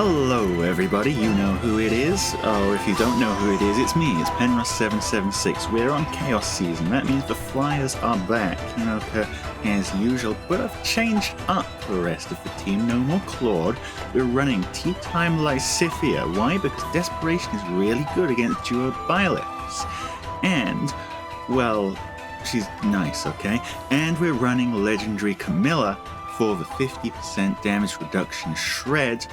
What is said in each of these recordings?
Hello everybody, you know who it is, or if you don't know who it is, it's me, it's Penrose776. We're on Chaos Season, that means the Fliers are back, as usual, but I've changed up the rest of the team. No more Claude, we're running Tea Time Lysithia. Why? Because Desperation is really good against duo Byleths. And, well, she's nice, okay? And we're running Legendary Camilla for the 50% damage reduction shred.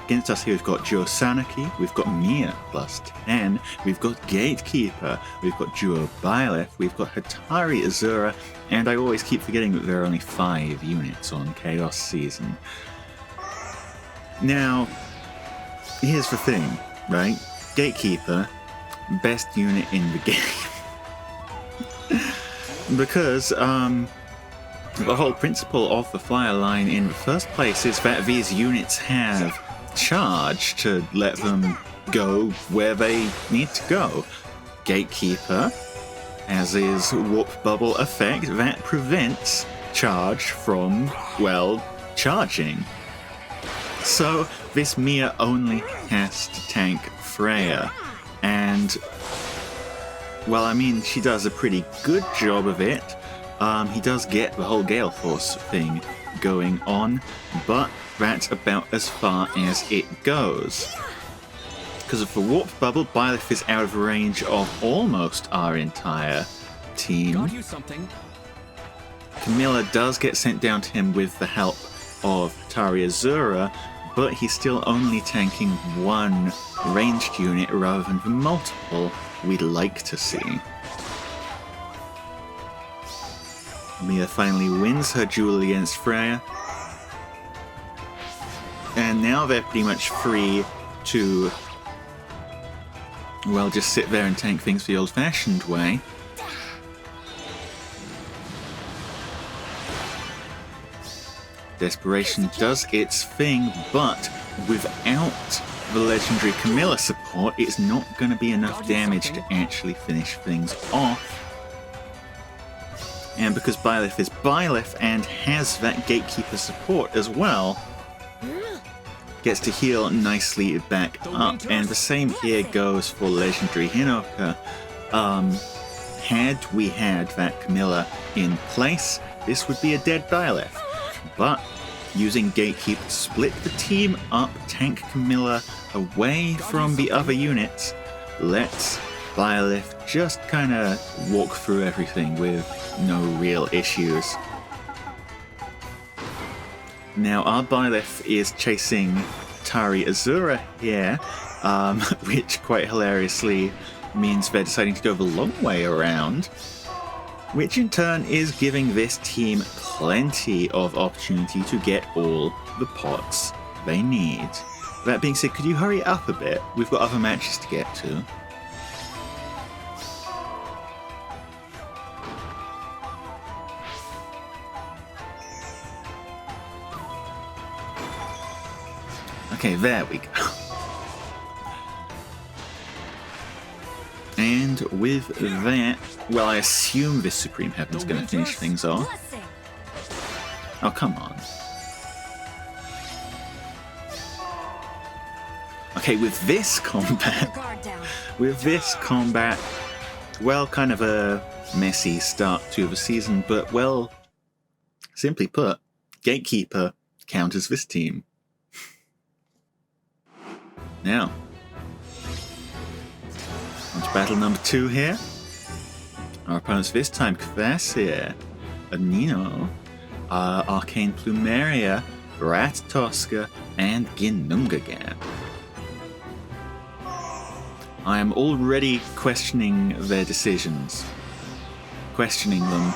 Against us here we've got Joe Sanaki, we've got Mia plus 10, we've got Gatekeeper, we've got Duo Byleth, we've got Hatari Azura, and I always keep forgetting that there are only 5 units on Chaos Season. Now, here's the thing, right? Gatekeeper, best unit in the game. Because, the whole principle of the Flyer line in the first place is that these units have charge to let them go where they need to go. Gatekeeper, as is Warp Bubble effect, that prevents charge from, well, charging. So this Mia only has to tank Freyja, and, well, I mean, she does a pretty good job of it. He does get the whole Gale Force thing going on, but that's about as far as it goes. Because of the Warp Bubble, Byleth is out of range of almost our entire team. Got you something. Camilla does get sent down to him with the help of Hatari Azura, but he's still only tanking one ranged unit rather than the multiple we'd like to see. Mia finally wins her duel against Freyja. And now they're pretty much free to, well, just sit there and tank things the old-fashioned way. Desperation does its thing, but without the legendary Camilla support, it's not going to be enough damage to actually finish things off. And because Byleth is Byleth and has that Gatekeeper support as well, gets to heal nicely back up. And the same here goes for Legendary Hinoka. Had we had that Camilla in place, this would be a dead Byleth. But using Gatekeeper to split the team up, tank Camilla away from the other units, lets Byleth just kind of walk through everything with no real issues. Now our Byleth is chasing Hatari Azura here, which quite hilariously means they're deciding to go the long way around, which in turn is giving this team plenty of opportunity to get all the pots they need. That being said, could you hurry up a bit? We've got other matches to get to. Okay, there we go. And with that, well, I assume this Supreme Heaven's going to finish things off. Oh, come on. Okay, with this combat, well, kind of a messy start to the season, but, well, simply put, Gatekeeper counters this team. Now, on to battle number 2 here. Our opponents this time, Kvasir, Nino, Arcane Plumeria, Rat Tosca, and Ginnungagap. I am already questioning their decisions. Questioning them.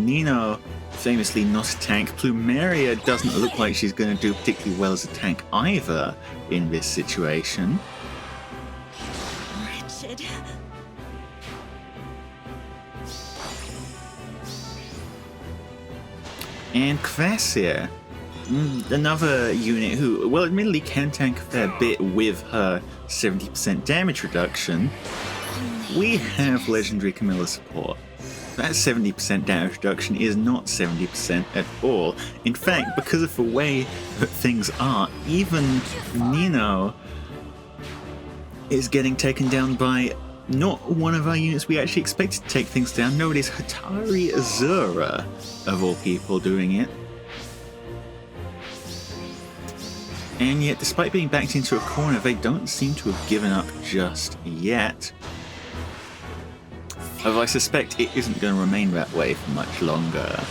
Nino, famously not a tank. Plumeria doesn't look like she's going to do particularly well as a tank either in this situation. Wretched. And Kvasir, another unit who, well, admittedly can tank a fair bit with her 70% damage reduction. We have Legendary Camilla support. That 70% damage reduction is not 70% at all. In fact, because of the way that things are, even Nino is getting taken down by not one of our units we actually expected to take things down. No, it is Hatari Azura, of all people, doing it. And yet, despite being backed into a corner, they don't seem to have given up just yet. Although I suspect it isn't going to remain that way for much longer.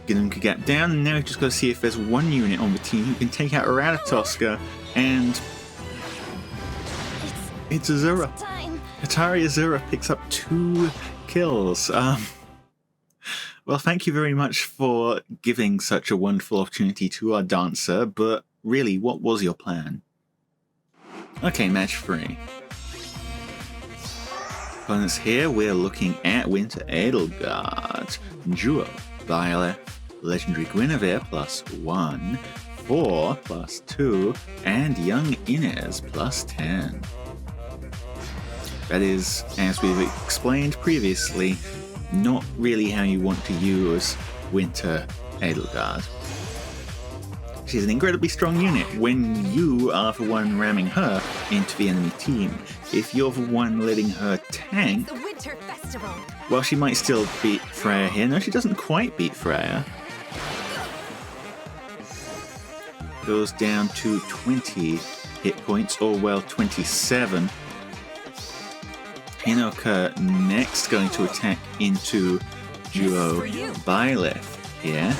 Get them to gap down, and now we've just got to see if there's one unit on the team who can take out Ratatoska, and it's Azura. Hatari Azura picks up 2 kills. Well, thank you very much for giving such a wonderful opportunity to our dancer, but really, what was your plan? Okay, match 3. Opponents here, we're looking at Winter Edelgard, Duo, Byleth, Legendary Guinevere +1, 4 +2, and Young Inez +10. That is, as we've explained previously, not really how you want to use Winter Edelgard. She's an incredibly strong unit when you are the one ramming her into the enemy team. If you're the one letting her tank, the Winter Festival. Well, she might still beat Freyja here. No, she doesn't quite beat Freyja. Goes down to 20 hit points, or well, 27. Hinoka next going to attack into Duo Byleth here.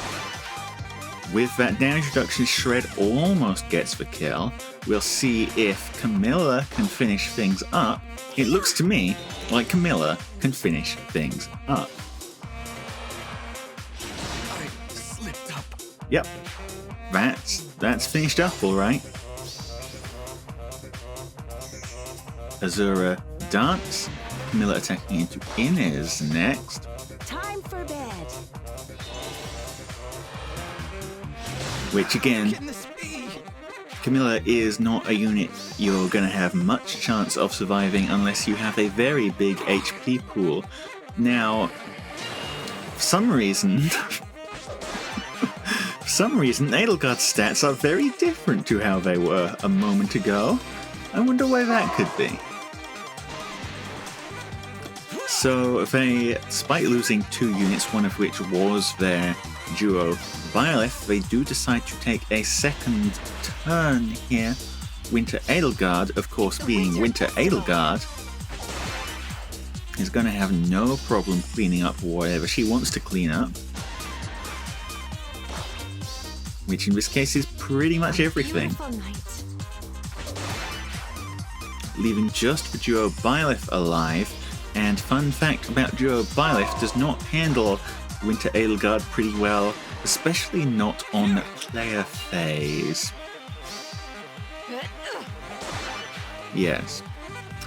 With that damage reduction, Shred almost gets the kill. We'll see if Camilla can finish things up. It looks to me like Camilla can finish things up. I slipped up. Yep, that's finished up all right. Azura dance. Camilla attacking into Inez next. Time for bed. Which again, Camilla is not a unit you're going to have much chance of surviving unless you have a very big HP pool. Now, for some reason, Edelgard's stats are very different to how they were a moment ago. I wonder why that could be. So they, despite losing 2 units, one of which was their duo Byleth, they do decide to take a second turn here. Winter Edelgard, of course being Winter Edelgard, is going to have no problem cleaning up whatever she wants to clean up. Which in this case is pretty much everything. Leaving just the duo Byleth alive. And fun fact about duo Byleth does not handle Winter Edelgard pretty well, especially not on player phase. Yes.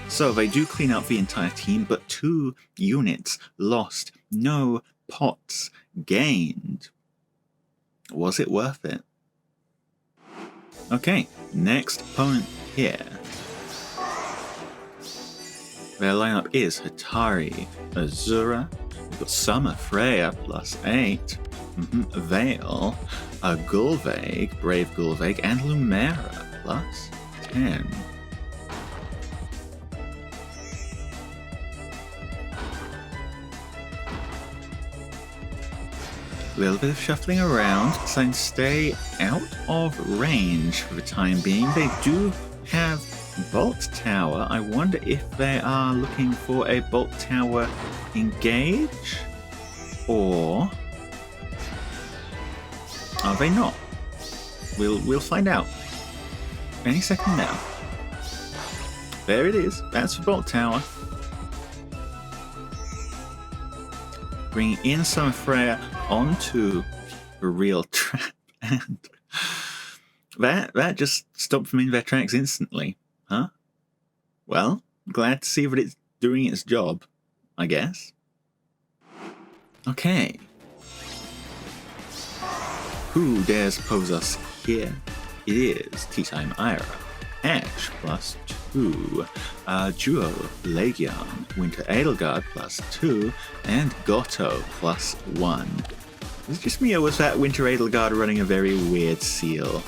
So they do clean up the entire team, but 2 units lost, no pots gained. Was it worth it? Okay, next opponent here. Their lineup is Hatari Azura. We've got Summer Freyja +8, Veil, Gulveig, Brave Gulveig, and Lumera +10. A little bit of shuffling around, so stay out of range for the time being. They do have Bolt Tower. I wonder if they are looking for a Bolt Tower engage, or are they not? We'll find out any second now. There it is. That's the Bolt Tower. Bringing in some Freyja onto the real trap, and that just stopped them in their tracks instantly. Huh? Well, glad to see that it's doing its job, I guess. Okay. Who dares oppose us here? It is Tea Time Ira. Ash 2, Duo Legion, Winter Edelgard +2, and Gotoh +1. Is it just me, or was that Winter Edelgard running a very weird seal?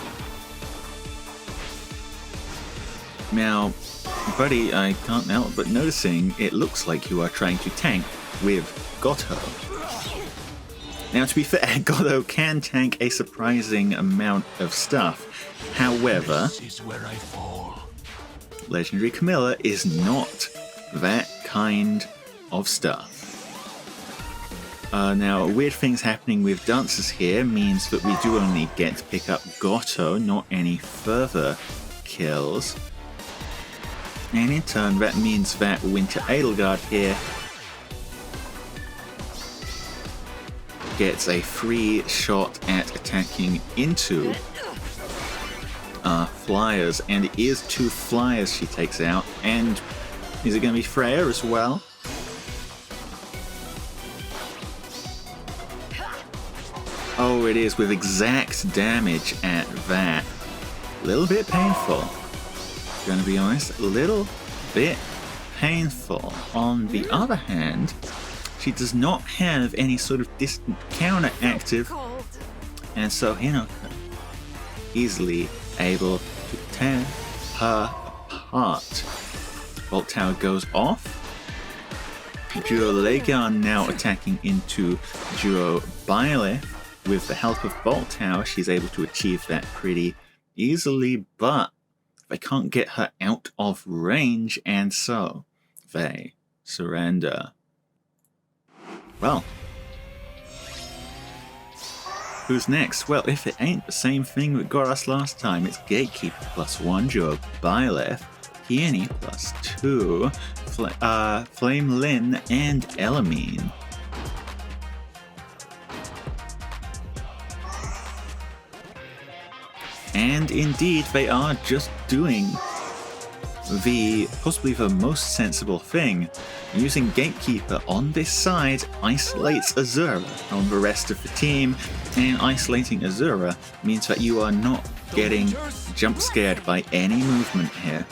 Now, buddy, I can't help but noticing it looks like you are trying to tank with Gotoh. Now, to be fair, Gotoh can tank a surprising amount of stuff. However, This is where I fall. Legendary Camilla is not that kind of stuff. Now, weird things happening with dancers here means that we do only get to pick up Gotoh, not any further kills. And in turn, that means that Winter Edelgard here gets a free shot at attacking into Fliers, and it is 2 Fliers she takes out. And is it going to be Freyja as well? Oh, it is, with exact damage at that. A little bit painful. Gonna be honest, a little bit painful. On the other hand, she does not have any sort of distant counter active, and so Hino easily able to tear her apart. Bolt Tower goes off. Duo Legion now attacking into Duo Byleth. With the help of Bolt Tower, she's able to achieve that pretty easily, but they can't get her out of range, and so they surrender. Well, who's next? Well, if it ain't the same thing that got us last time, it's Gatekeeper +1, Duo Byleth, Peony +2, Flame Lin, and Elamine. And indeed, they are just doing possibly the most sensible thing. Using Gatekeeper on this side isolates Azura from the rest of the team, and isolating Azura means that you are not getting jump scared by any movement here.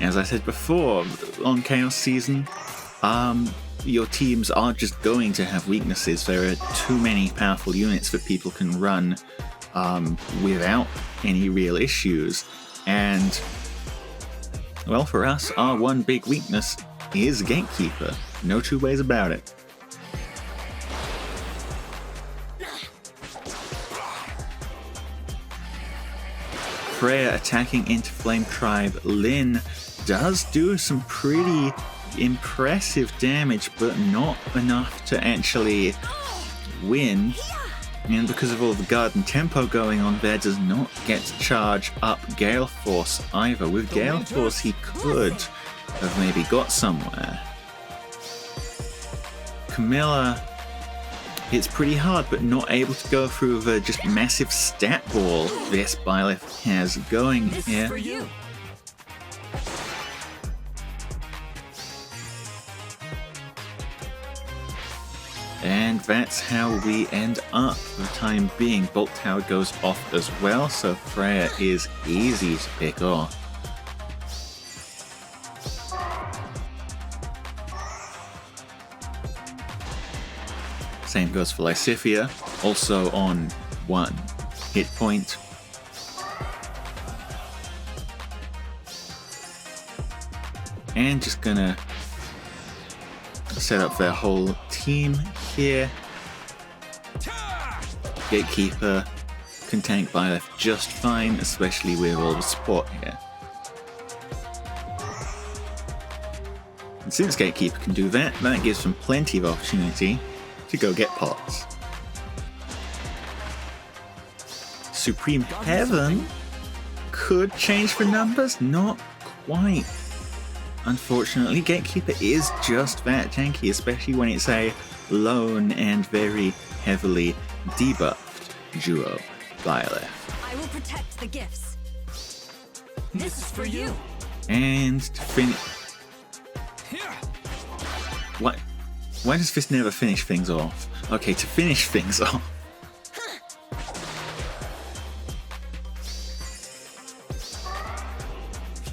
As I said before, on Chaos Season, your teams are just going to have weaknesses. There are too many powerful units that people can run without any real issues. And, well, for us, our one big weakness is Gatekeeper. No two ways about it. Freyja attacking into Flame Tribe Lin does do some pretty impressive damage, but not enough to actually win. And because of all the guard and tempo going on there, does not get to charge up Gale Force either. With Gale Force, he could have maybe got somewhere. Camilla, it's pretty hard, but not able to go through the just massive stat ball this Byleth has going here. And that's how we end up for the time being. Bolt Tower goes off as well, so Freyja is easy to pick off. Same goes for Lysithea, also on 1 hit point. And just gonna set up their whole team here. Gatekeeper can tank Byleth just fine, especially with all the support here. And since Gatekeeper can do that, that gives them plenty of opportunity to go get pots. Supreme Heaven could change the numbers, not quite. Unfortunately, Gatekeeper is just that tanky, especially when it's a lone and very heavily debuffed duo Byleth. I will protect the gifts. This is for you. And to finish... Why does this never finish things off? Okay, to finish things off.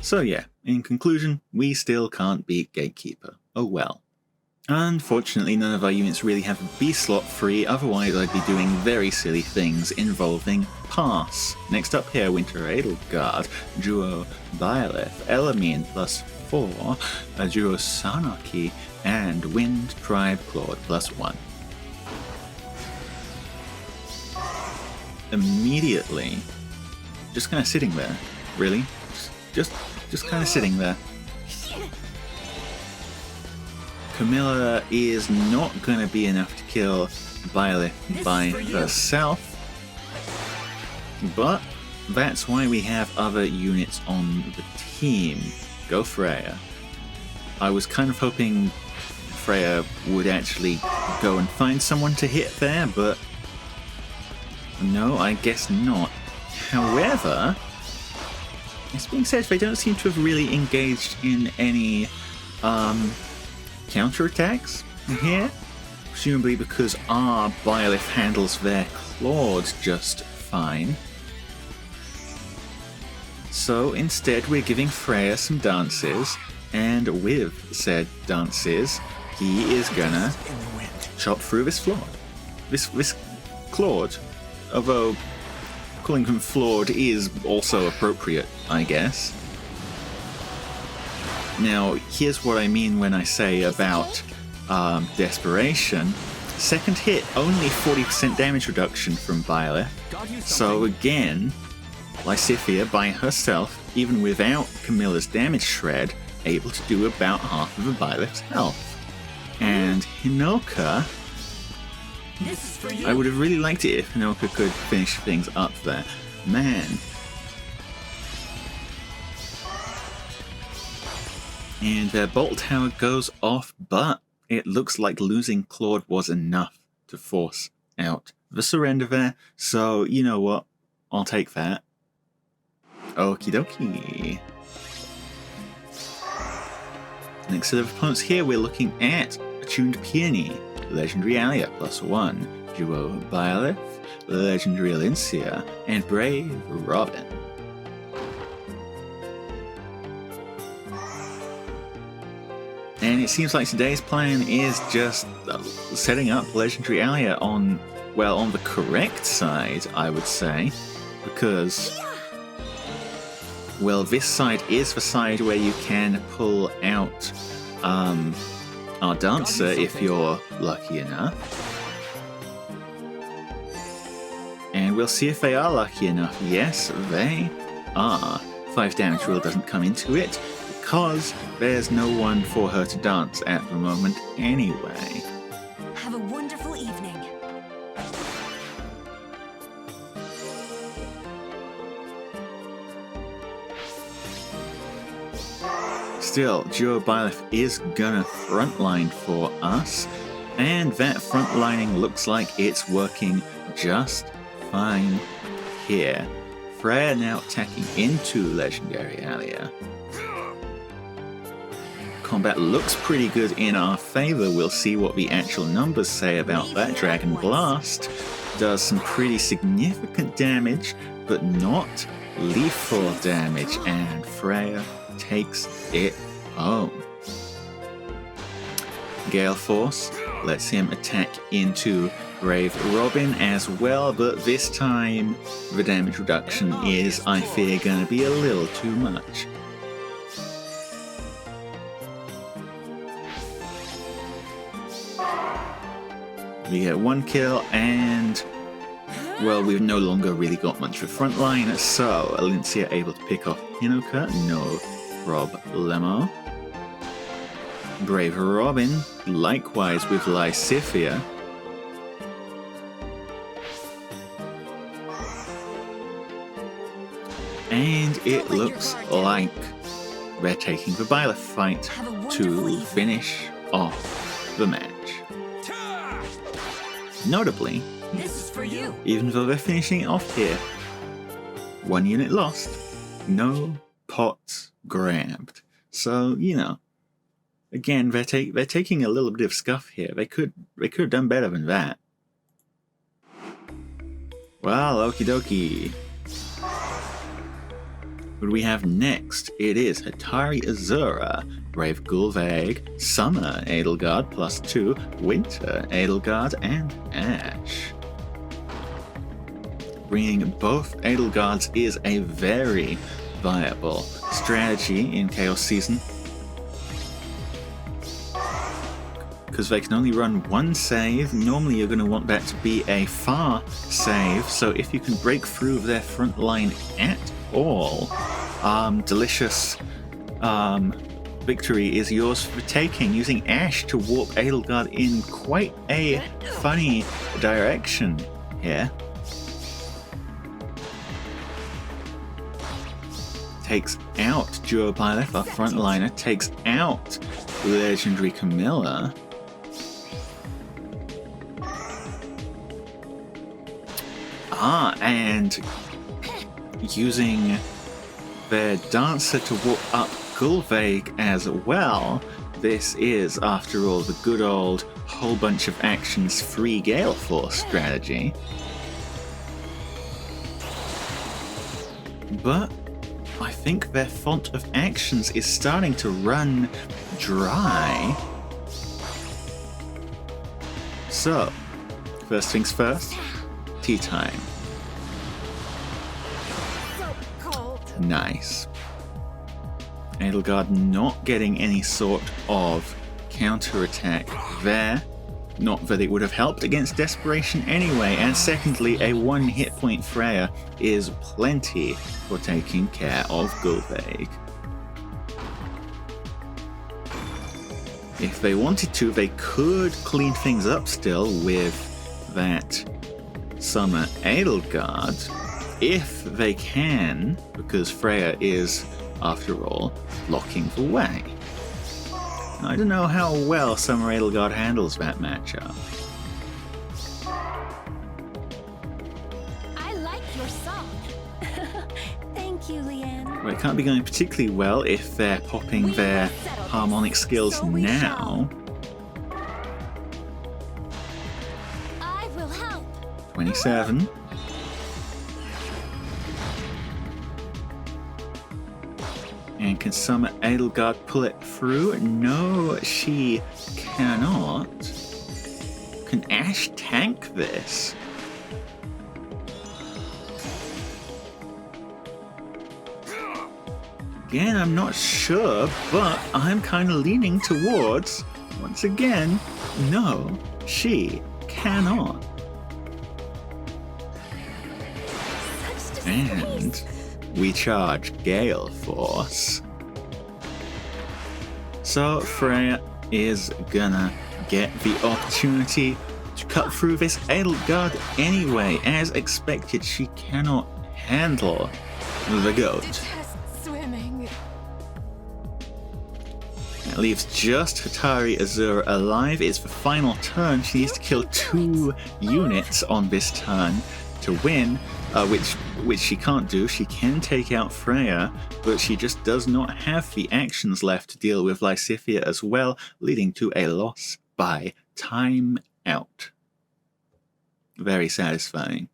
So yeah, in conclusion, we still can't beat Gatekeeper. Oh well. Unfortunately, none of our units really have a B slot free, otherwise I'd be doing very silly things involving Pass. Next up here, Winter Edelgard, Duo Byleth, Elamine +4, a Duo Sanarchy, and Wind Tribe Claude +1. Immediately, just kind of sitting there, really? Just kind of sitting there. Camilla is not going to be enough to kill Byleth by herself, but that's why we have other units on the team. Go Freyja. I was kind of hoping Freyja would actually go and find someone to hit there, but no, I guess not. However, it's being said, they don't seem to have really engaged in any counterattacks here, presumably because our Byleth handles their claws just fine. So instead we're giving Freyja some dances, and with said dances, he is gonna chop through this Claude. This Claude, although calling him flawed is also appropriate, I guess. Now, here's what I mean when I say about desperation. Second hit, only 40% damage reduction from Byleth. So again, Lysithea by herself, even without Camilla's damage shred, able to do about half of a Byleth's health. And Hinoka, I would have really liked it if Hinoka could finish things up there. Man. And their bolt tower goes off, but it looks like losing Claude was enough to force out the surrender there. So, you know what? I'll take that. Okie dokie. Next set of opponents here, we're looking at Attuned Peony, Legendary Alear +1, Duo Byleth, Legendary Alincia, and Brave Robin. And it seems like today's plan is just setting up Legendary Alear on, well, on the correct side, I would say, because, well, this side is the side where you can pull out our Dancer if you're lucky enough. And we'll see if they are lucky enough. Yes, they are. 5 damage rule doesn't come into it, because there's no one for her to dance at the moment anyway. Have a wonderful evening. Still, Duo Byleth is gonna frontline for us, and that frontlining looks like it's working just fine here. Freyja now attacking into Legendary Alear. Combat looks pretty good in our favor. We'll see what the actual numbers say about that. Dragon Blast does some pretty significant damage, but not lethal damage, and Freyja takes it home. Gale Force lets him attack into Brave Robin as well, but this time the damage reduction is, I fear, going to be a little too much. We get 1 kill, and, well, we've no longer really got much of a front line, so Alincia able to pick off Hinoka, no problemo. Brave Robin, likewise with Lysithea. And it looks like they're taking the Byleth fight to finish off the match. Notably, This is for you. even though they're finishing it off here, 1 unit lost, no pots grabbed. So, you know, again, they're taking a little bit of scuff here. They could have done better than that. Well, okie dokie. What do we have next? It is Hatari Azura, Brave Gulveig, Summer Edelgard +2, Winter Edelgard, and Ash. Bringing both Edelgards is a very viable strategy in Chaos Season, because they can only run one save. Normally you're going to want that to be a far save, so if you can break through their front line at all, delicious victory is yours for the taking, using Ash to warp Edelgard in quite a funny direction here. Takes out Duo Byleth, our frontliner, takes out Legendary Camilla. And using their Dancer to warp up Gulveig as well. This is, after all, the good old whole bunch of actions free Gale Force strategy. But I think their font of actions is starting to run dry. So, first things first, tea time. Nice. Edelgard not getting any sort of counterattack there. Not that it would have helped against Desperation anyway, and secondly, a 1 hit point Freyja is plenty for taking care of Gulveig. If they wanted to, they could clean things up still with that Summer Edelgard, if they can, because Freyja is, after all, blocking the way. I don't know how well Summer Edelgard handles that matchup. I like your song. Thank you, Leanne. Well, it can't be going particularly well if they're popping their harmonic skills now. I will help. 27. And can Summer Edelgard pull it through? No, she cannot. Can Ash tank this? Again, I'm not sure, but I'm kind of leaning towards, once again, no, she cannot. And we charge Gale Force. So Freyja is gonna get the opportunity to cut through this Edelgard anyway. As expected, she cannot handle the goat. Swimming. That leaves just Hatari Azura alive. It's the final turn. She needs to kill 2 units on this turn to win. Which she can't do. She can take out Freyja, but she just does not have the actions left to deal with Lysithea as well, leading to a loss by time out. Very satisfying.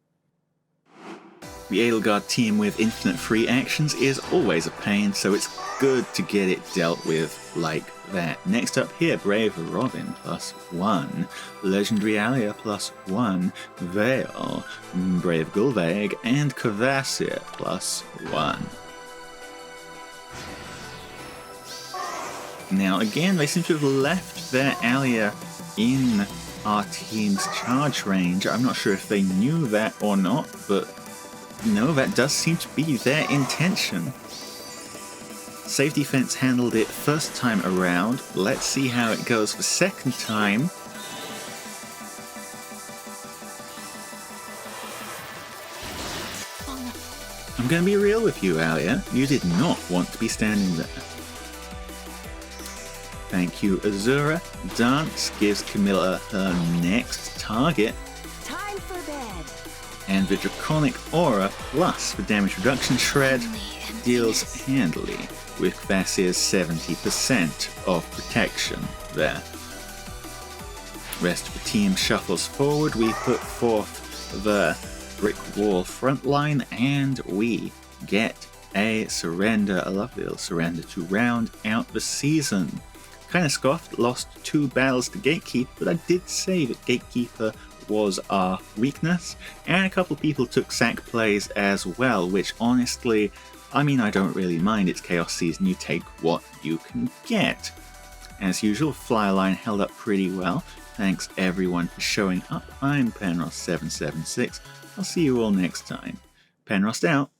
The Edelgard team with infinite free actions is always a pain, so it's good to get it dealt with like that. Next up here, Brave Robin +1, Legendary Alear +1, Veil, Brave Gulveig, and Kvasir +1. Now again, they seem to have left their Alear in our team's charge range. I'm not sure if they knew that or not, but no, that does seem to be their intention. Safe Defense handled it first time around. Let's see how it goes the second time. I'm going to be real with you, Alear. You did not want to be standing there. Thank you, Azura. Dance gives Camilla her next target. Time for bed. And the Draconic Aura plus the damage reduction shred deals handily with Kvasir's 70% of protection there. Rest of the team shuffles forward. We put forth the brick wall front line, and we get a surrender, a lovely little surrender to round out the season. Kind of scoffed, lost 2 battles to Gatekeeper, but I did say that Gatekeeper was our weakness, and a couple people took sack plays as well, which honestly, I mean, I don't really mind. It's Chaos Season, you take what you can get. As usual, Flyer line held up pretty well. Thanks everyone for showing up. I'm Penrost776. I'll see you all next time. Penrost out.